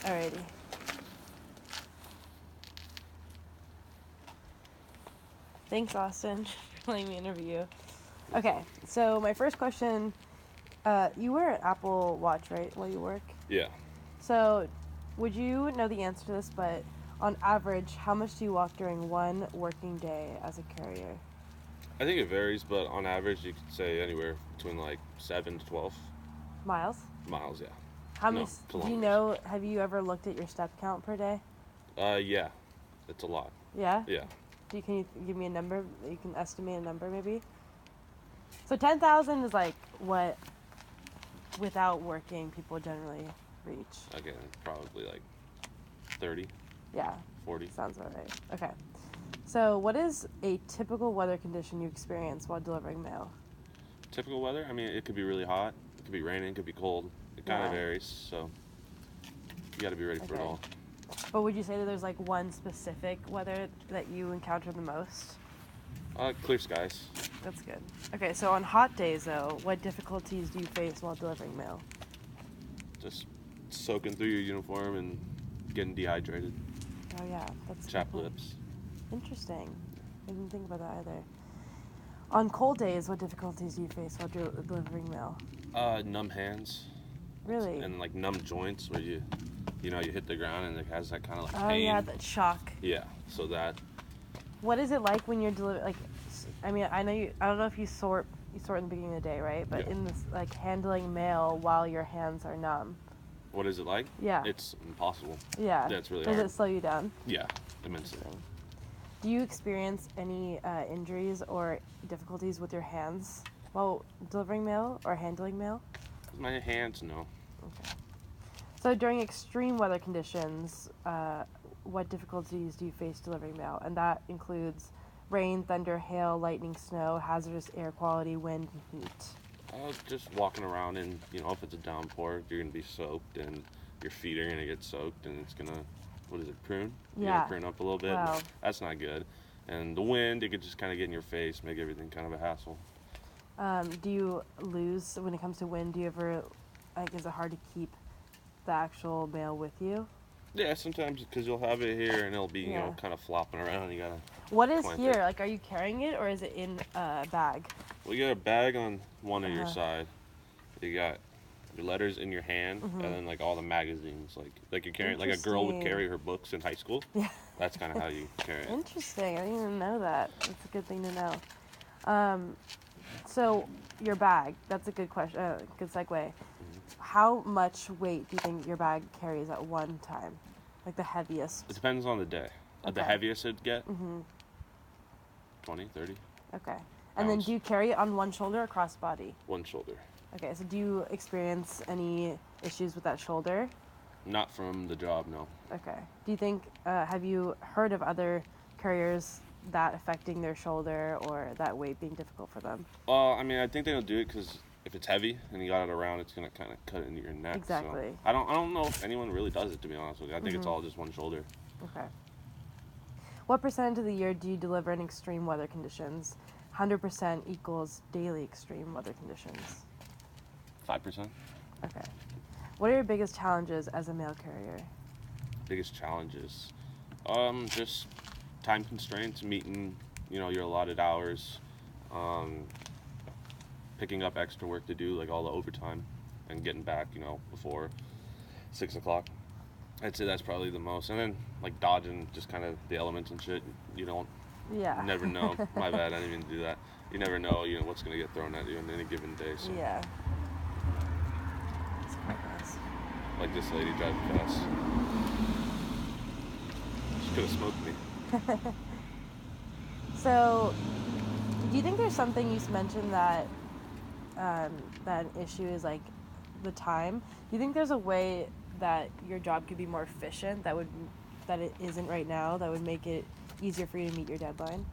Alrighty. Thanks, Austin, for letting me interview. Okay, so my first question, you wear an Apple Watch, right, while you work? Yeah. So, would you know the answer to this, but on average, how much do you walk during one working day as a courier? I think it varies, but on average, you could say anywhere between like 7 to 12 Miles? miles, yeah. How many, No, do you kilometers. know, have you ever looked at your step count per day? Yeah. It's a lot. Yeah? Yeah. Can you give me a number? You can estimate a number, maybe? So 10,000 is like what, without working, people generally reach. Again, probably like 30, Yeah, 40. sounds about right. Okay. So what is a typical weather condition you experience while delivering mail? Typical weather, I mean, it could be really hot, it could be raining, it could be cold. It kind Yeah. of varies, so you got to be ready for it Okay. all. But would you say that there's like one specific weather that you encounter the most? Clear skies. That's good. Okay, so on hot days though, what difficulties do you face while delivering mail? Just soaking through your uniform and getting dehydrated. Oh yeah, that's a good Chapped point. lips. Interesting. I didn't think about that either. On cold days, what difficulties do you face while delivering mail? Numb hands. Really? And like numb joints where you hit the ground and it has that kind of like Oh pain. yeah, that shock. Yeah, so that. What is it like when you're delivering? Like, I mean, I don't know if you sort in the beginning of the day, right? But Yeah. in this, like, handling mail while your hands are numb. What is it like? Yeah. It's impossible. Yeah. That's really Does hard. it slow you down? Yeah, immensely. Interesting. Do you experience any injuries or difficulties with your hands while delivering mail or handling mail? My hands, no. Okay. So during extreme weather conditions, what difficulties do you face delivering mail? And that includes rain, thunder, hail, lightning, snow, hazardous air quality, wind, and heat. Just walking around and, if it's a downpour, you're going to be soaked and your feet are going to get soaked and it's going to, what is it, prune? You're Yeah. going to prune up a little bit. Wow. That's not good. And the wind, it could just kind of get in your face, make everything kind of a hassle. Do you lose, when it comes to wind, do you ever, like, is it hard to keep the actual mail with you? Yeah, sometimes because you'll have it here and it'll be, Yeah. kind of flopping around. You got to. What is plant here? it. Like, are you carrying it or is it in a bag? Well, you got a bag on one of your Uh-huh. side. You got your letters in your hand, and then like all the magazines, like you're carrying, like a girl would Interesting. carry her books in high school. Yeah. That's kind of how you carry it. Interesting. I didn't even know that. That's a good thing to know. So your bag. That's a good question. Good segue. How much weight do you think your bag carries at one time? Like the heaviest? It depends on the day. The Okay. heaviest it'd get, 20, 30, Okay. And then pounds. do you carry it on one shoulder or cross body? One shoulder. Okay. So do you experience any issues with that shoulder? Not from the job, no. Okay. Do you think, have you heard of other couriers that affecting their shoulder or that weight being difficult for them? I mean, I think they don't do it because if it's heavy and you got it around, it's gonna kind of cut into your neck. Exactly. So I don't know if anyone really does it, to be honest with you. I think it's all just one shoulder. Okay. What percentage of the year do you deliver in extreme weather conditions? 100% equals daily extreme weather conditions. 5%. Okay. What are your biggest challenges as a mail carrier? Biggest challenges, just time constraints, meeting, your allotted hours, picking up extra work to do, like all the overtime, and getting back, before 6 o'clock. I'd say that's probably the most. And then, like, dodging just kind of the elements and shit. You don't Yeah. never know. My bad, I didn't even do that. You never know, what's going to get thrown at you on any given day. So, Yeah. That's quite nice. like this lady driving fast. She could have smoked me. So, do you think there's something you mentioned that that an issue is like the time? Do you think there's a way that your job could be more efficient that it isn't right now that would make it easier for you to meet your deadline?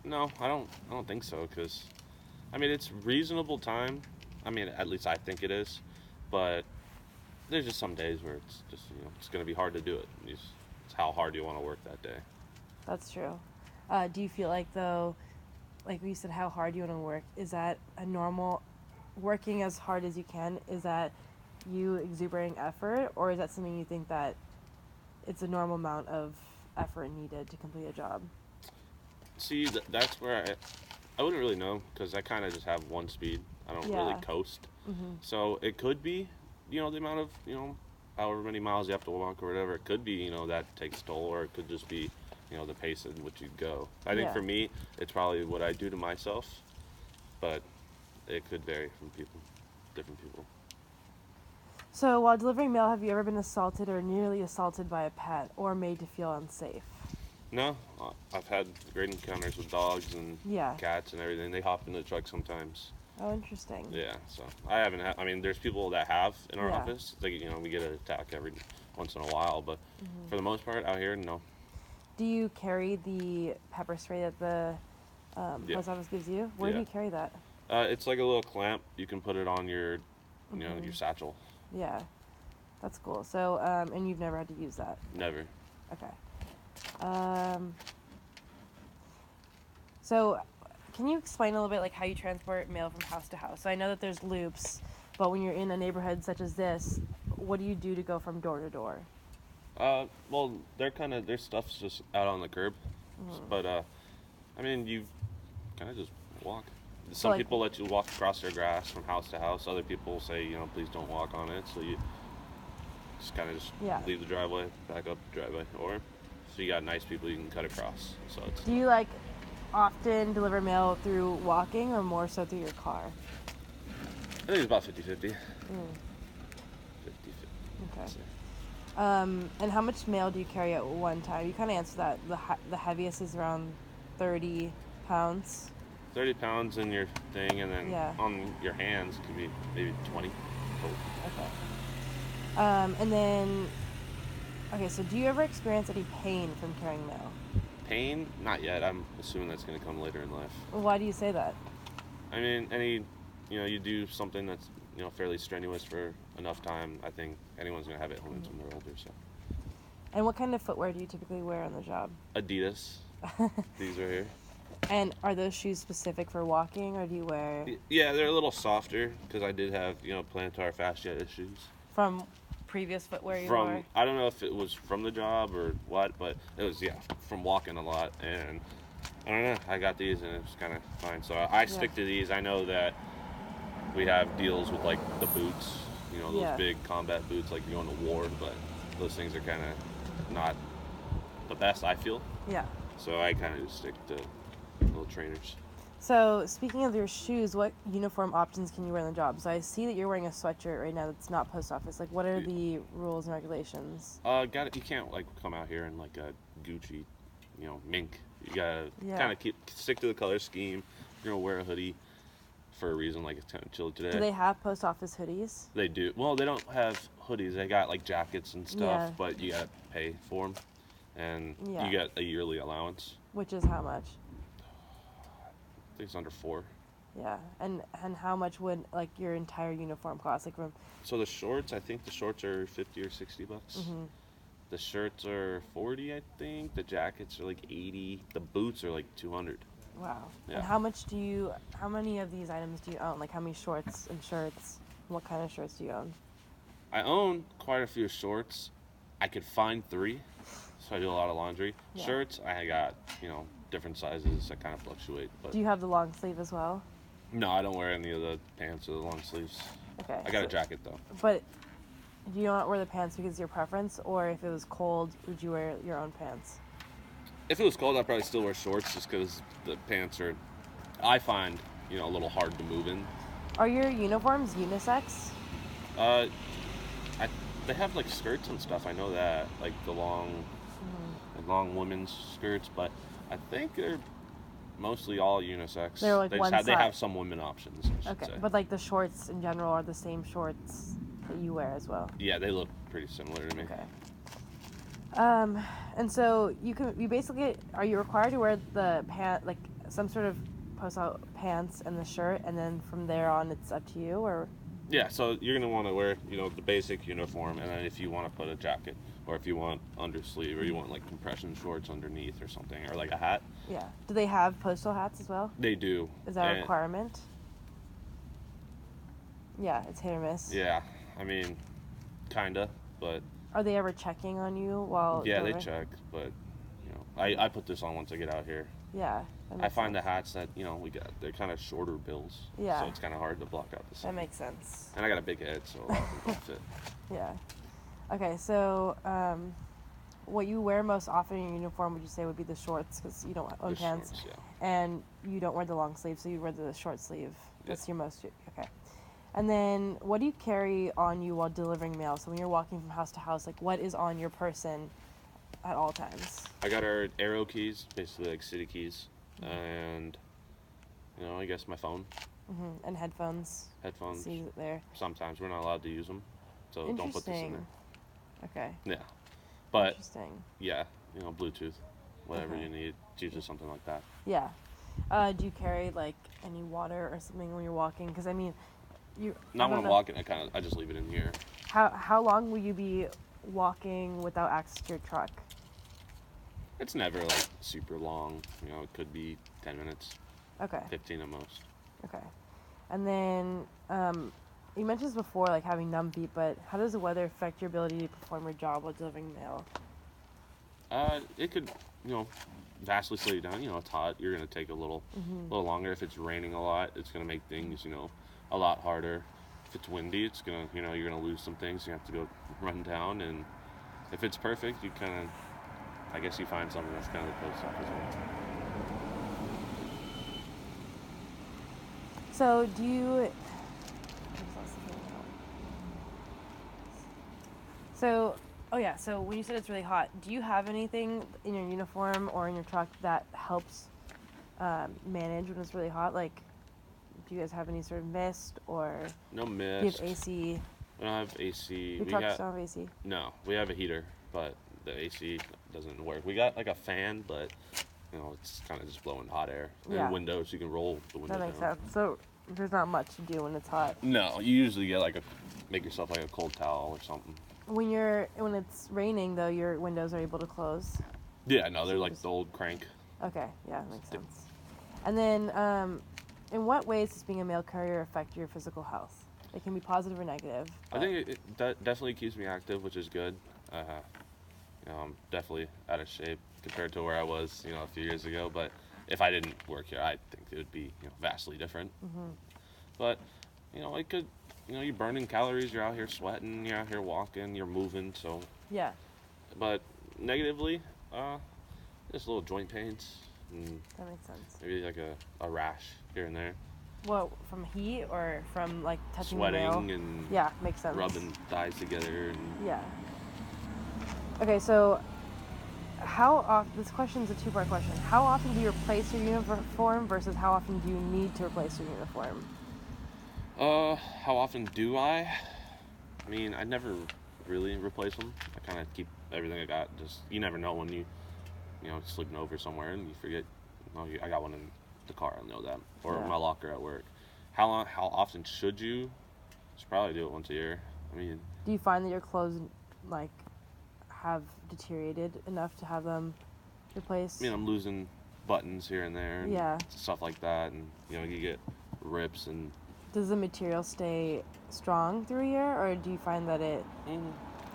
No, I don't think so. Cause, I mean, it's reasonable time. I mean, at least I think it is. But there's just some days where it's just it's gonna be hard to do it. It's how hard you want to work that day. That's true. Do you feel like though like you said, how hard you want to work, is that a normal working as hard as you can? Is that you exuberating effort, or is that something you think that it's a normal amount of effort needed to complete a job? See, that's where I wouldn't really know because I kind of just have one speed. I don't really Yeah. coast. Mm-hmm. So it could be, the amount of, however many miles you have to walk or whatever. It could be, that takes toll, or it could just be, the pace in which you go. I think Yeah. for me, it's probably what I do to myself, but it could vary from different people. So while delivering mail, have you ever been assaulted or nearly assaulted by a pet or made to feel unsafe? No, I've had great encounters with dogs and Yeah. cats and everything. They hop in the truck sometimes. Oh, interesting. Yeah, so I haven't had. I mean, there's people that have in our Yeah. office. Like, we get an attack every once in a while, but for the most part, out here, no. Do you carry the pepper spray that the Yeah. post office gives you? Where do Yeah. you carry that? It's like a little clamp. You can put it on your, your satchel. Yeah, that's cool. So, and you've never had to use that? Never. Okay. So, can you explain a little bit like how you transport mail from house to house? So I know that there's loops, but when you're in a neighborhood such as this, what do you do to go from door to door? Well, their stuff's just out on the curb, but I mean, you kind of just walk. Some like- people let you walk across their grass from house to house. Other people say, please don't walk on it. So you just kind of Yeah. leave the driveway, back up the driveway, or if you got nice people, you can cut across. So it's. Do you like often deliver mail through walking or more so through your car? I think it's about 50-50. 50-50. Okay. And how much mail do you carry at one time? You kind of answered that. The heaviest is around 30 pounds. 30 pounds in your thing, and then Yeah. on your hands it could be maybe 20 total. Okay. And then, okay, so do you ever experience any pain from carrying mail? Pain? Not yet. I'm assuming that's going to come later in life. Well, why do you say that? I mean, you do something that's, fairly strenuous for enough time, I think anyone's going to have it when they're older, so. And what kind of footwear do you typically wear on the job? Adidas. These are here. And are those shoes specific for walking, or do you wear Yeah, they're a little softer because I did have, plantar fascia issues. from previous footwear you From, wore? I don't know if it was from the job or what, but it was, from walking a lot. And I don't know, I got these and it was kind of fine. So I stick to these. I know that we have deals with, like, the boots, those big combat boots, like you're going to war, but those things are kind of not the best, I feel. Yeah. So I kind of just stick to little trainers. So, speaking of your shoes, what uniform options can you wear on the job? So I see that you're wearing a sweatshirt right now that's not post office. Like, what are the rules and regulations? You can't, like, come out here in, like, a Gucci, mink. You gotta kind of stick to the color scheme. You're gonna wear a hoodie for a reason, like it's kind of chilly today. Do they have post office hoodies? They do. Well, they don't have hoodies. They got, like, jackets and stuff, but you gotta pay for them, and you get a yearly allowance. Which is how much? I think it's under $4. Yeah, and how much would like your entire uniform cost? Like from So the shorts, I think the shorts are $50 or $60. The shirts are $40, I think. The jackets are like $80. The boots are like $200. Wow. Yeah. And how many of these items do you own? Like how many shorts and shirts? What kind of shirts do you own? I own quite a few shorts. I could find 3, so I do a lot of laundry. Yeah. Shirts, I got, different sizes that kind of fluctuate. But Do you have the long sleeve as well? no, I don't wear any of the pants or the long sleeves. Okay. I got a jacket though. But do you not wear the pants because of your preference, or if it was cold, would you wear your own pants? If it was cold, I'd probably still wear shorts just because the pants are, I find, a little hard to move in. Are your uniforms unisex? They have like skirts and stuff. I know that, like the long women's skirts, but I think they're mostly all unisex. They're like they have some women options. I should Okay, say. but like the shorts in general are the same shorts that you wear as well. Yeah, they look pretty similar to me. Okay. And so you basically, are you required to wear the like some sort of post out pants and the shirt, and then from there on it's up to you, or? Yeah, so you're gonna want to wear, the basic uniform, and then if you want to put a jacket, or if you want undersleeve, or you want like compression shorts underneath or something, or like a hat. Yeah. Do they have postal hats as well? They do. Is that a requirement? Yeah, it's hit or miss. Yeah, I mean, kinda, but. Are they ever checking on you while? Yeah, delivering? they check, but I put this on once I get out here. Yeah. I find the hats that they're kind of shorter bills. Yeah. So it's kind of hard to block out the sun. That makes sense. And I got a big head, so a lot of them don't fit. Yeah. Okay, so what you wear most often in your uniform, would you say, would be the shorts, because you don't own pants, shorts, yeah. and you don't wear the long sleeve, so you wear the short sleeve. That's your most. Okay. And then, what do you carry on you while delivering mail? So when you're walking from house to house, like, what is on your person at all times? I got our arrow keys, basically like city keys, and I guess my phone. Mm-hmm. And headphones. Headphones. See it there. Sometimes we're not allowed to use them, so don't put this in there. Okay. Yeah, but interesting. Yeah, Bluetooth, whatever you need. It's usually something like that. Yeah. Do you carry like any water or something when you're walking? Because I mean, not when I'm walking. I just leave it in here. How long will you be walking without access to your truck? It's never like super long. It could be 10 minutes. Okay. 15 at most. Okay. And then you mentioned this before, like having numb feet, but how does the weather affect your ability to perform your job while delivering mail? It could, vastly slow you down. It's hot. You're gonna take a little longer. If it's raining a lot, it's gonna make things, a lot harder. If it's windy, it's gonna, you're gonna lose some things. You have to go run down. And if it's perfect, you kind of, I guess you find something that's kind of the post office way. So do you? So, so when you said it's really hot, do you have anything in your uniform or in your truck that helps manage when it's really hot? Like, do you guys have any sort of mist or? No mist. Do you have AC? We don't have AC. Your trucks don't have AC? No, we have a heater, but the AC doesn't work. We got like a fan, but it's kind of just blowing hot air. And windows, you can roll the windows down. That makes sense. So there's not much to do when it's hot. No, you usually get make yourself like a cold towel or something. When it's raining though, your windows are able to close. Yeah, no, they're like the old crank. Okay, yeah, that makes sense. And then, in what ways does being a mail courier affect your physical health? It can be positive or negative. I think it definitely keeps me active, which is good. I'm definitely out of shape compared to where I was, a few years ago. But if I didn't work here, I think it would be, vastly different. Mm-hmm. But, it could, you're burning calories. You're out here sweating. You're out here walking. You're moving. So. Yeah. But negatively, just little joint pains. And that makes sense. Maybe like a rash here and there. What, from heat or from like touching sweating the mail? And yeah, makes sense. Rubbing thighs together. And yeah. Okay, so how often? This question is a two-part question. How often do you replace your uniform versus how often do you need to replace your uniform? How often do I? I mean, I never really replace them. I kind of keep everything I got. Just you never know when you sleeping over somewhere and you forget. I got one in the car. I know that, or my locker at work. How often should you? Should probably do it once a year. I mean, do you find that your clothes have deteriorated enough to have them replaced? I mean, I'm losing buttons here and there, and stuff like that, and you get rips and. Does the material stay strong through a year, or do you find that it?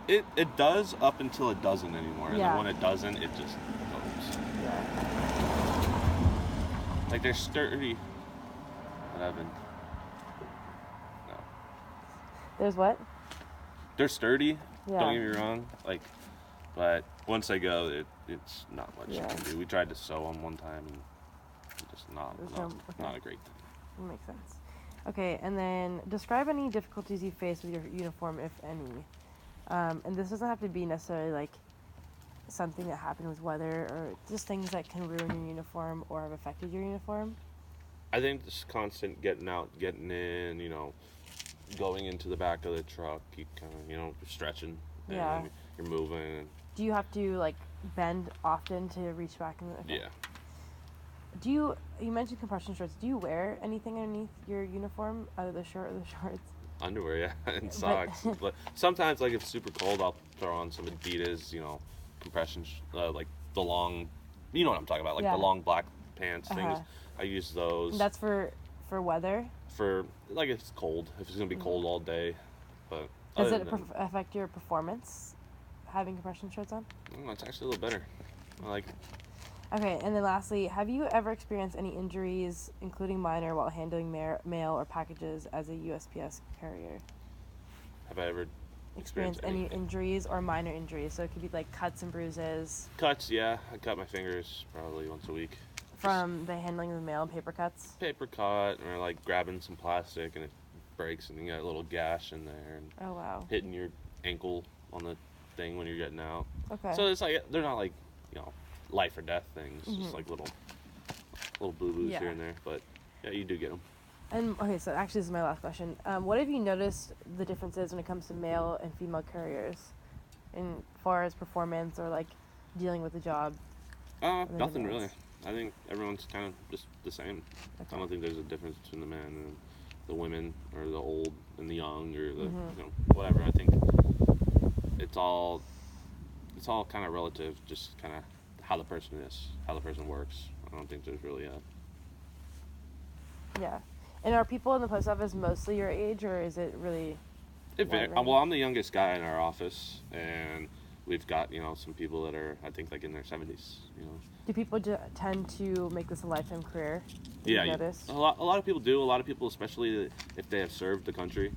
It does up until it doesn't anymore, and then when it doesn't, it just goes. Yeah. Like they're sturdy. No. There's what? They're sturdy. Yeah. Don't get me wrong. But once they go, it's not much you can do. We tried to sew them one time, and just not a great thing. That makes sense. Okay, and then describe any difficulties you face with your uniform, if any. And this doesn't have to be necessarily like something that happened with weather, or just things that can ruin your uniform or have affected your uniform. I think this constant getting out, getting in, going into the back of the truck, you kind of, you're stretching. Yeah. And you're moving. Do you have to bend often to reach back in the? Okay. Yeah. You mentioned compression shorts. Do you wear anything underneath your uniform, either the shirt or the shorts? Underwear, yeah, and socks. But sometimes, like if it's super cold, I'll throw on some Adidas, compression, like the long, you know what I'm talking about, like Yeah. the long black pants things. Uh-huh. I use those. And that's for weather. For like if it's cold, if it's gonna be cold all day. But Does other it than that, affect your performance having compression shirts on? it's actually a little better. I like it. Okay, and then lastly, have you ever experienced any injuries, including minor, while handling mail or packages as a USPS courier? Have I ever Experienced any injuries or minor injuries? So it could be like cuts and bruises cuts? Yeah, I cut my fingers probably once a week. from the handling of the mail and paper cuts. Paper cut, or like grabbing some plastic and it breaks and you got a little gash in there, and Oh wow. hitting your ankle on the thing when you're getting out. Okay. So it's like they're not like life or death things, Mm-hmm. just like little boo boos Yeah. here and there. But yeah, you do get them. And okay, so actually this is my last question. What have you noticed the differences when it comes to male and female couriers, in far as performance or like dealing with the job? Nothing demands? really. I think everyone's kind of just the same. Okay. I don't think there's a difference between the men and the women, or the old and the young, or the whatever. I think it's all kind of relative, just kind of how the person is, how the person works. I don't think there's really a. Yeah. And are people in the post office mostly your age, or is it really? Well, I'm the youngest guy in our office, and we've got some people that are, I think, like in their 70s. Do people tend to make this a lifetime career? Yeah, You noticed? a lot of people do. A lot of people, especially if they have served the country,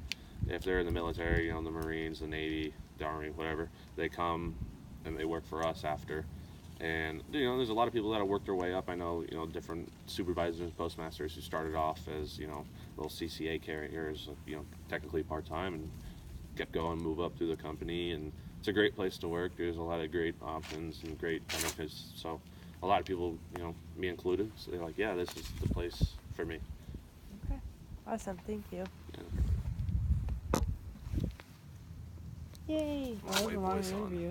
if they're in the military, the Marines, the Navy, the Army, whatever, they come and they work for us after. And there's a lot of people that have worked their way up. I know different supervisors, postmasters who started off as little CCA carriers, technically part time, and kept going, move up through the company. And it's a great place to work. There's a lot of great options and great benefits. So a lot of people, me included, so they're like, yeah, this is the place for me. Okay. Awesome. Thank you. Yeah. Yay! That was a long interview.